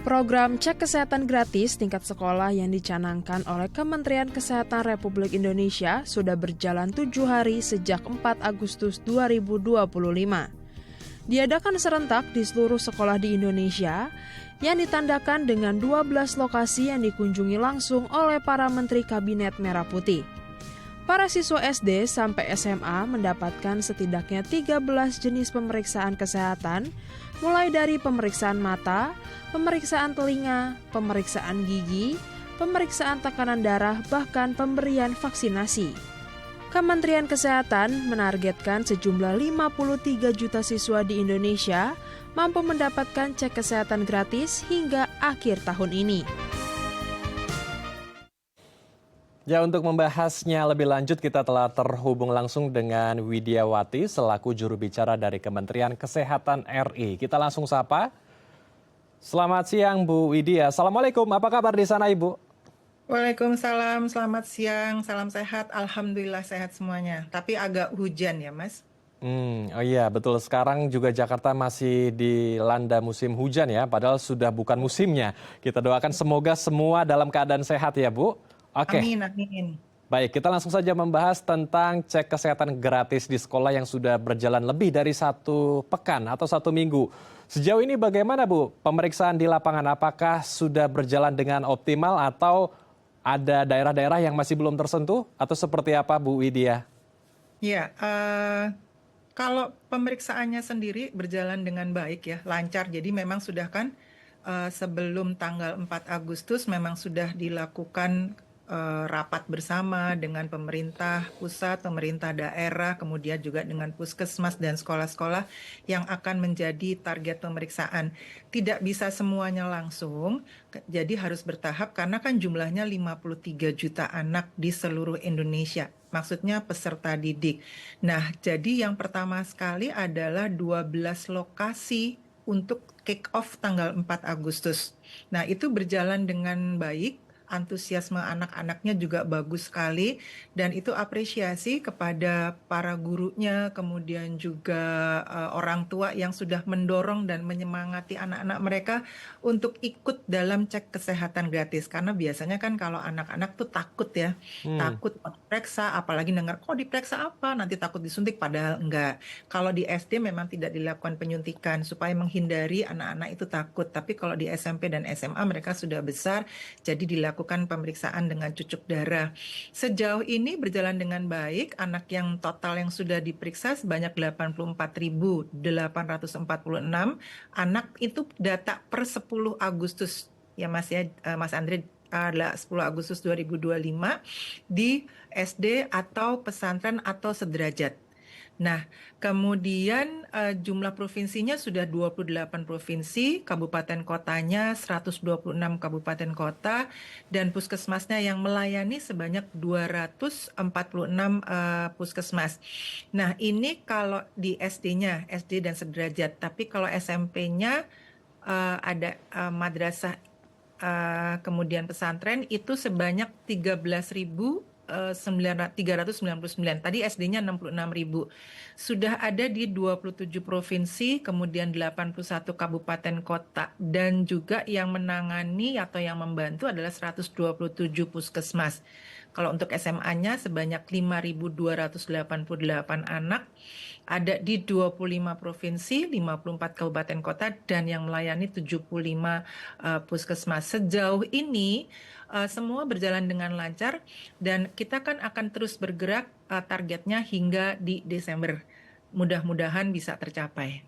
Program Cek Kesehatan Gratis tingkat sekolah yang dicanangkan oleh Kementerian Kesehatan Republik Indonesia sudah berjalan 7 hari sejak 4 Agustus 2025. Diadakan serentak di seluruh sekolah di Indonesia yang ditandakan dengan 12 lokasi yang dikunjungi langsung oleh para Menteri Kabinet Merah Putih. Para siswa SD sampai SMA mendapatkan setidaknya 13 jenis pemeriksaan kesehatan, mulai dari pemeriksaan mata, pemeriksaan telinga, pemeriksaan gigi, pemeriksaan tekanan darah, bahkan pemberian vaksinasi. Kementerian Kesehatan menargetkan sejumlah 53 juta siswa di Indonesia mampu mendapatkan cek kesehatan gratis hingga akhir tahun ini. Ya, untuk membahasnya lebih lanjut kita telah terhubung langsung dengan Widiawati selaku juru bicara dari Kementerian Kesehatan RI. Kita langsung sapa. Selamat siang Bu Widya. Assalamualaikum, apa kabar di sana Ibu? Waalaikumsalam, selamat siang, salam sehat, alhamdulillah sehat semuanya. Tapi agak hujan ya Mas. Oh iya, betul. Sekarang juga Jakarta masih dilanda musim hujan ya, padahal sudah bukan musimnya. Kita doakan semoga semua dalam keadaan sehat ya Bu. Oke. Amin, amin. Baik, kita langsung saja membahas tentang cek kesehatan gratis di sekolah yang sudah berjalan lebih dari 1 pekan atau 1 minggu. Sejauh ini bagaimana Bu pemeriksaan di lapangan? Apakah sudah berjalan dengan optimal atau ada daerah-daerah yang masih belum tersentuh? Atau seperti apa Bu Widya? Ya, kalau pemeriksaannya sendiri berjalan dengan baik ya, lancar. Jadi memang sudah kan sebelum tanggal 4 Agustus memang sudah dilakukan rapat bersama dengan pemerintah pusat, pemerintah daerah, kemudian juga dengan puskesmas dan sekolah-sekolah yang akan menjadi target pemeriksaan. Tidak bisa semuanya langsung, jadi harus bertahap karena kan jumlahnya 53 juta anak di seluruh Indonesia. Maksudnya peserta didik. Nah, jadi yang pertama sekali adalah 12 lokasi untuk kick off tanggal 4 Agustus. Nah, itu berjalan dengan baik. Antusiasme anak-anaknya juga bagus sekali dan itu apresiasi kepada para gurunya, kemudian juga orang tua yang sudah mendorong dan menyemangati anak-anak mereka untuk ikut dalam cek kesehatan gratis. Karena biasanya kan kalau anak-anak tuh takut ya, takut diperiksa, apalagi dengar kok diperiksa apa, nanti takut disuntik, padahal enggak. Kalau di SD memang tidak dilakukan penyuntikan supaya menghindari anak-anak itu takut, tapi kalau di SMP dan SMA mereka sudah besar, jadi dilakukan pemeriksaan dengan cucuk darah. Sejauh ini berjalan dengan baik, anak yang total yang sudah diperiksa sebanyak 84.846 anak, itu data per 10 Agustus ya Mas ya, Mas Andre, adalah 10 Agustus 2025 di SD atau pesantren atau sederajat. Nah, kemudian jumlah provinsinya sudah 28 provinsi, kabupaten kotanya 126 kabupaten kota, dan puskesmasnya yang melayani sebanyak 246 puskesmas. Nah, ini kalau di SD-nya, SD dan sederajat, tapi kalau SMP-nya ada madrasah, kemudian pesantren itu sebanyak 13.399. Tadi SD-nya 66.000. Sudah ada di 27 provinsi, kemudian 81 kabupaten kota, dan juga yang menangani atau yang membantu adalah 127 puskesmas. Kalau untuk SMA-nya sebanyak 5.288 anak, ada di 25 provinsi, 54 kabupaten kota, dan yang melayani 75 puskesmas. Sejauh ini semua berjalan dengan lancar dan kita kan akan terus bergerak, targetnya hingga di Desember. Mudah-mudahan bisa tercapai.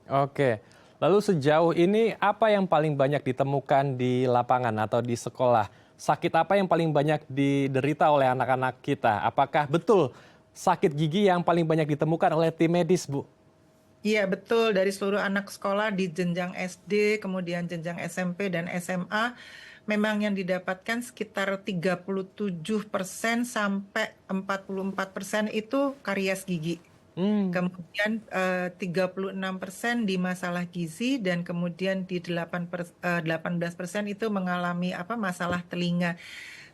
Oke. Lalu sejauh ini apa yang paling banyak ditemukan di lapangan atau di sekolah? Sakit apa yang paling banyak diderita oleh anak-anak kita? Apakah betul sakit gigi yang paling banyak ditemukan oleh tim medis, Bu? Iya, betul. Dari seluruh anak sekolah di jenjang SD, kemudian jenjang SMP dan SMA, memang yang didapatkan sekitar 37% sampai 44% itu karies gigi. Kemudian 36% di masalah gizi, dan kemudian di 18% itu mengalami masalah telinga.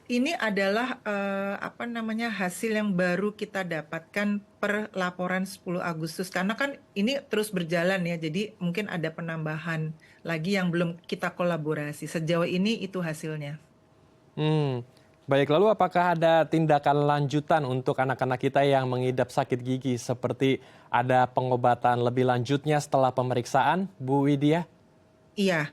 Ini adalah apa namanya hasil yang baru kita dapatkan per laporan 10 Agustus karena kan ini terus berjalan ya. Jadi mungkin ada penambahan lagi yang belum kita kolaborasi. Sejauh ini itu hasilnya. Hmm, baik, lalu apakah ada tindakan lanjutan untuk anak-anak kita yang mengidap sakit gigi seperti ada pengobatan lebih lanjutnya setelah pemeriksaan, Bu Widya? Iya,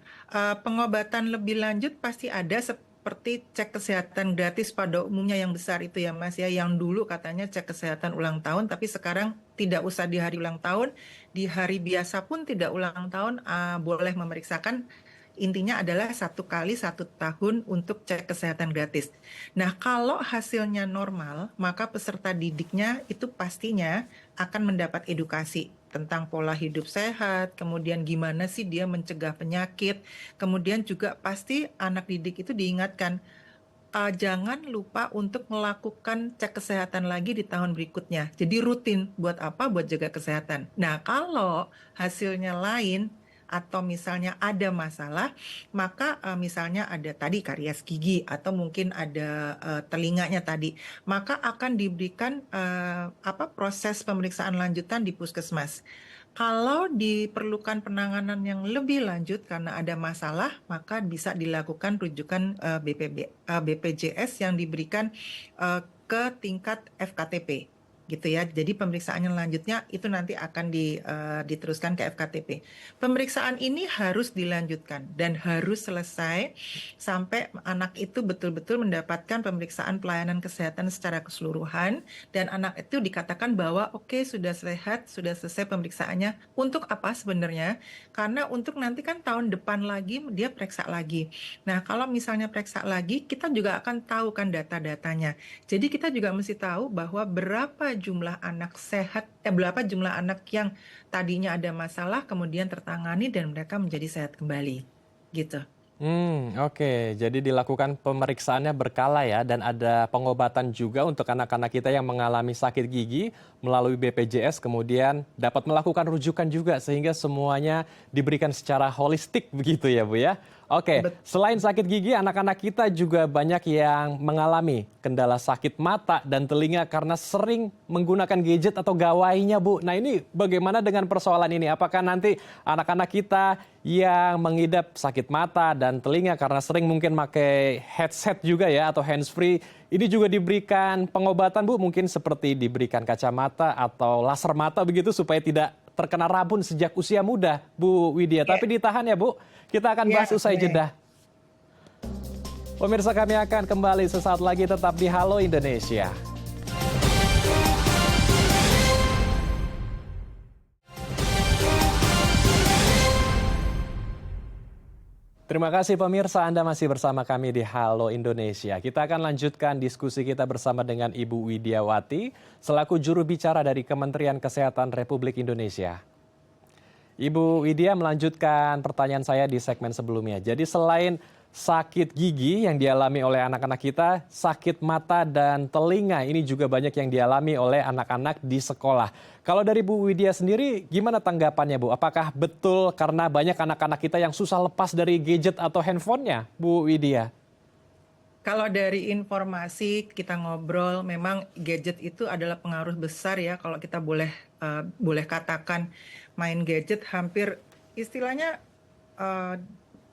pengobatan lebih lanjut pasti ada seperti cek kesehatan gratis pada umumnya yang besar itu ya Mas ya. Yang dulu katanya cek kesehatan ulang tahun, tapi sekarang tidak usah di hari ulang tahun, di hari biasa pun tidak ulang tahun boleh memeriksakan. Intinya adalah 1 kali 1 tahun untuk cek kesehatan gratis. Nah, kalau hasilnya normal, maka peserta didiknya itu pastinya akan mendapat edukasi tentang pola hidup sehat, kemudian gimana sih dia mencegah penyakit, kemudian juga pasti anak didik itu diingatkan, jangan lupa untuk melakukan cek kesehatan lagi di tahun berikutnya. Jadi rutin, buat apa? Buat jaga kesehatan. Nah, kalau hasilnya lain, atau misalnya ada masalah, maka misalnya ada tadi karies gigi atau mungkin ada telinganya tadi, maka akan diberikan proses pemeriksaan lanjutan di puskesmas. Kalau diperlukan penanganan yang lebih lanjut karena ada masalah, maka bisa dilakukan rujukan BPJS yang diberikan ke tingkat FKTP gitu ya. Jadi pemeriksaan yang lanjutnya itu nanti akan diteruskan ke FKTP. Pemeriksaan ini harus dilanjutkan dan harus selesai sampai anak itu betul-betul mendapatkan pemeriksaan pelayanan kesehatan secara keseluruhan dan anak itu dikatakan bahwa oke, sudah sehat, sudah selesai pemeriksaannya. Untuk apa sebenarnya? Karena untuk nanti kan tahun depan lagi dia periksa lagi. Nah, kalau misalnya periksa lagi, kita juga akan tahu kan data-datanya. Jadi kita juga mesti tahu bahwa berapa jumlah anak sehat, berapa jumlah anak yang tadinya ada masalah kemudian tertangani dan mereka menjadi sehat kembali, gitu. Oke. Jadi dilakukan pemeriksaannya berkala ya, dan ada pengobatan juga untuk anak-anak kita yang mengalami sakit gigi melalui BPJS, kemudian dapat melakukan rujukan juga sehingga semuanya diberikan secara holistik begitu ya Bu ya. Oke, selain sakit gigi, anak-anak kita juga banyak yang mengalami kendala sakit mata dan telinga karena sering menggunakan gadget atau gawainya Bu. Nah ini bagaimana dengan persoalan ini? Apakah nanti anak-anak kita yang mengidap sakit mata dan telinga karena sering mungkin pakai headset juga ya atau handsfree, ini juga diberikan pengobatan Bu, mungkin seperti diberikan kacamata atau laser mata begitu supaya tidak terkena rabun sejak usia muda, Bu Widya. Tapi ditahan ya Bu, kita akan bahas usai jeda. Pemirsa, kami akan kembali sesaat lagi, tetap di Halo Indonesia. Terima kasih pemirsa, Anda masih bersama kami di Halo Indonesia. Kita akan lanjutkan diskusi kita bersama dengan Ibu Widyawati, selaku juru bicara dari Kementerian Kesehatan Republik Indonesia. Ibu Widya, melanjutkan pertanyaan saya di segmen sebelumnya. Jadi selain sakit gigi yang dialami oleh anak-anak kita, sakit mata dan telinga ini juga banyak yang dialami oleh anak-anak di sekolah. Kalau dari Bu Widya sendiri, gimana tanggapannya Bu? Apakah betul karena banyak anak-anak kita yang susah lepas dari gadget atau handphonenya, Bu Widya? Kalau dari informasi kita ngobrol, memang gadget itu adalah pengaruh besar ya. Kalau kita boleh katakan main gadget hampir istilahnya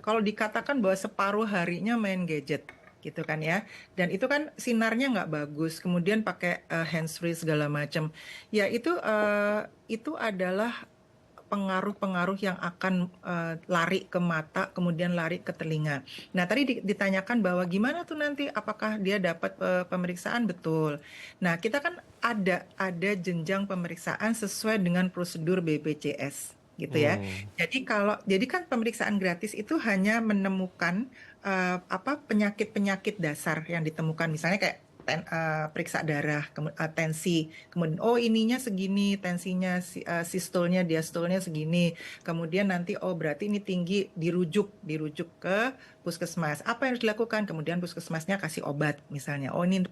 kalau dikatakan bahwa separuh harinya main gadget gitu kan ya. Dan itu kan sinarnya nggak bagus. Kemudian pakai handsfree segala macam. Ya itu adalah pengaruh-pengaruh yang akan lari ke mata, kemudian lari ke telinga. Nah, tadi ditanyakan bahwa gimana tuh nanti apakah dia dapat pemeriksaan? Betul. Nah, kita kan ada jenjang pemeriksaan sesuai dengan prosedur BPJS gitu ya. Jadi kan pemeriksaan gratis itu hanya menemukan penyakit-penyakit dasar yang ditemukan, misalnya kayak periksa darah, tensi, kemudian ininya segini, tensinya, sistolnya, diastolnya segini, kemudian nanti berarti ini tinggi, dirujuk ke puskesmas. Apa yang harus dilakukan? Kemudian puskesmasnya kasih obat misalnya. Ini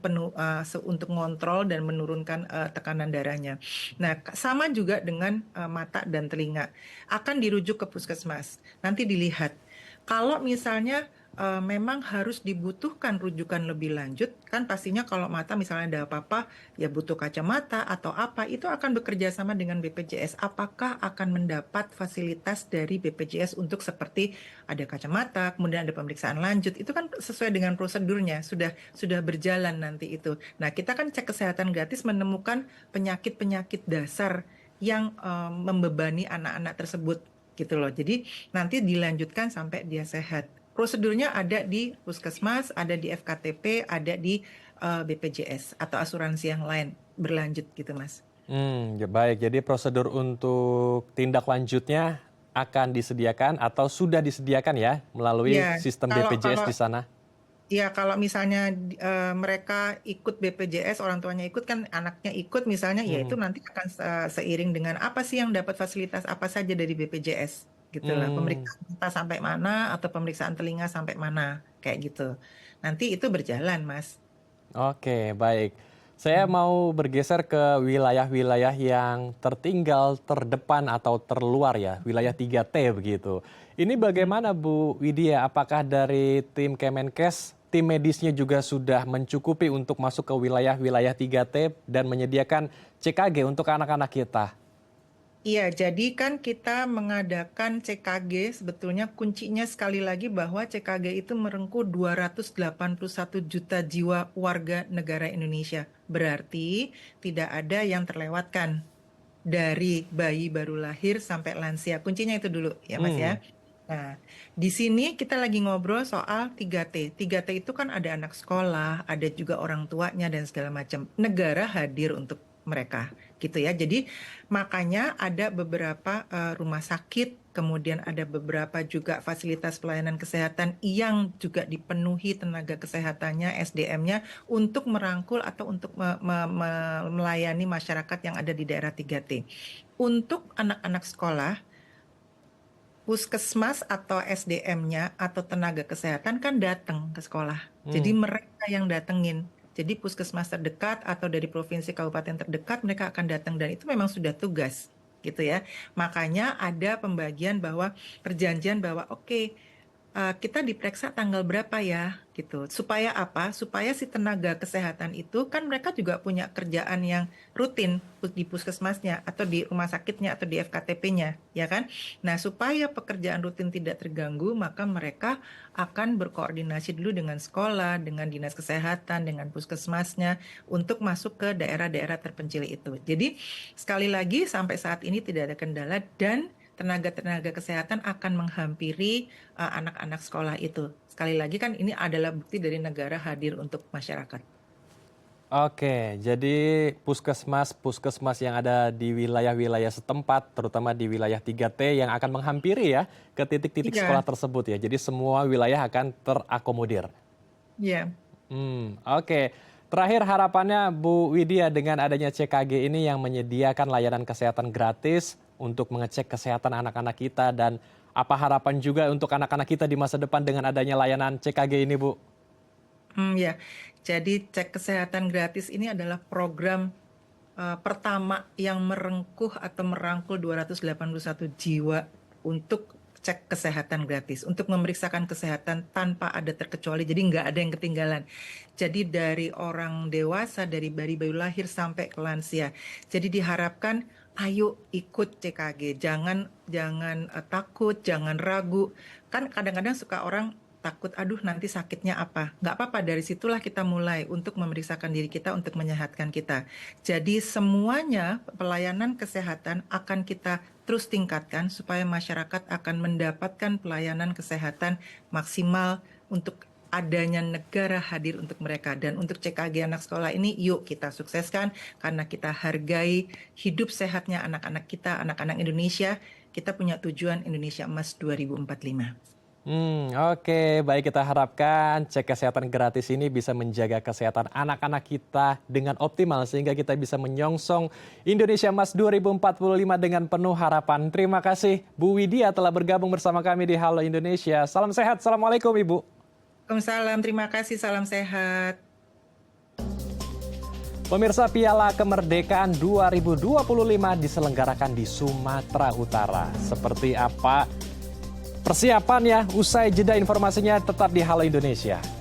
untuk ngontrol dan menurunkan tekanan darahnya. Nah, sama juga dengan mata dan telinga. Akan dirujuk ke puskesmas. Nanti dilihat. Kalau misalnya memang harus dibutuhkan rujukan lebih lanjut, kan pastinya kalau mata misalnya ada apa-apa, ya butuh kacamata atau apa, itu akan bekerja sama dengan BPJS. Apakah akan mendapat fasilitas dari BPJS untuk seperti ada kacamata, kemudian ada pemeriksaan lanjut, itu kan sesuai dengan prosedurnya, sudah berjalan nanti itu. Nah, kita kan cek kesehatan gratis menemukan penyakit-penyakit dasar yang membebani anak-anak tersebut gitu loh. Jadi nanti dilanjutkan sampai dia sehat. Prosedurnya ada di puskesmas, ada di FKTP, ada di BPJS atau asuransi yang lain berlanjut gitu, Mas. Ya baik, jadi prosedur untuk tindak lanjutnya akan disediakan atau sudah disediakan ya melalui Ya, sistem kalau BPJS kalau di sana? ya kalau misalnya mereka ikut BPJS, orang tuanya ikut kan anaknya ikut misalnya, ya itu Mhm. nanti akan seiring dengan apa sih yang dapat fasilitas apa saja dari BPJS gitu lah. Hmm, Pemeriksaan mata sampai mana atau pemeriksaan telinga sampai mana kayak gitu. Nanti itu berjalan, Mas. oke baik. Saya Hmm. mau bergeser ke wilayah-wilayah yang tertinggal, terdepan atau terluar ya, wilayah 3T begitu. Ini Hmm. bagaimana Bu Widya? Apakah dari tim Kemenkes, tim medisnya juga sudah mencukupi untuk masuk ke wilayah-wilayah 3T dan menyediakan CKG untuk anak-anak kita? Iya, jadi kan kita mengadakan CKG, sebetulnya kuncinya sekali lagi bahwa CKG itu merengkuh 281 juta jiwa warga negara Indonesia. Berarti tidak ada yang terlewatkan dari bayi baru lahir sampai lansia. Kuncinya itu dulu ya Mas Hmm, ya. Nah, di sini kita lagi ngobrol soal 3T. 3T itu kan ada anak sekolah, ada juga orang tuanya dan segala macam. Negara hadir untuk mereka gitu ya. Jadi makanya ada beberapa rumah sakit, kemudian ada beberapa juga fasilitas pelayanan kesehatan yang juga dipenuhi tenaga kesehatannya, SDM-nya untuk merangkul atau untuk melayani masyarakat yang ada di daerah 3T. Untuk anak-anak sekolah, puskesmas atau SDM-nya atau tenaga kesehatan kan datang ke sekolah. Jadi hmm. mereka yang datengin. Jadi puskesmas terdekat atau dari provinsi kabupaten terdekat mereka akan datang dan itu memang sudah tugas gitu ya. Makanya ada pembagian bahwa perjanjian bahwa oke, kita diperiksa tanggal berapa ya gitu. Supaya apa? Supaya si tenaga kesehatan itu kan mereka juga punya kerjaan yang rutin di puskesmasnya atau di rumah sakitnya atau di FKTP-nya, ya kan? Nah, supaya pekerjaan rutin tidak terganggu, maka mereka akan berkoordinasi dulu dengan sekolah, dengan dinas kesehatan, dengan puskesmasnya untuk masuk ke daerah-daerah terpencil itu. Jadi, sekali lagi sampai saat ini tidak ada kendala dan tenaga-tenaga kesehatan akan menghampiri anak-anak sekolah itu. Sekali lagi kan ini adalah bukti dari negara hadir untuk masyarakat. Oke, jadi puskesmas-puskesmas yang ada di wilayah-wilayah setempat, terutama di wilayah 3T yang akan menghampiri ya ke titik-titik Iya, sekolah tersebut ya. Jadi semua wilayah akan terakomodir. iya. Oke. Terakhir harapannya Bu Widya dengan adanya CKG ini yang menyediakan layanan kesehatan gratis untuk mengecek kesehatan anak-anak kita dan apa harapan juga untuk anak-anak kita di masa depan dengan adanya layanan CKG ini, Bu? Ya. Jadi cek kesehatan gratis ini adalah program pertama yang merengkuh atau merangkul 281 jiwa untuk cek kesehatan gratis, untuk memeriksakan kesehatan tanpa ada terkecuali, jadi nggak ada yang ketinggalan. Jadi dari orang dewasa, dari bayi-bayi lahir sampai ke lansia. Jadi diharapkan ayo ikut CKG, jangan jangan takut, jangan ragu. Kan kadang-kadang suka orang takut, aduh nanti sakitnya apa. Nggak apa-apa, dari situlah kita mulai untuk memeriksakan diri kita, untuk menyehatkan kita. Jadi semuanya pelayanan kesehatan akan kita terus tingkatkan supaya masyarakat akan mendapatkan pelayanan kesehatan maksimal untuk adanya negara hadir untuk mereka. Dan untuk CKG anak sekolah ini yuk kita sukseskan karena kita hargai hidup sehatnya anak-anak kita, anak-anak Indonesia. Kita punya tujuan Indonesia Emas 2045. Oke, baik kita harapkan cek kesehatan gratis ini bisa menjaga kesehatan anak-anak kita dengan optimal sehingga kita bisa menyongsong Indonesia Emas 2045 dengan penuh harapan. Terima kasih Bu Widya telah bergabung bersama kami di Halo Indonesia. Salam sehat, Assalamualaikum Ibu. Waalaikumsalam, terima kasih, salam sehat. Pemirsa Piala Kemerdekaan 2025 diselenggarakan di Sumatera Utara. Seperti apa persiapannya usai jeda informasinya tetap di Halo Indonesia.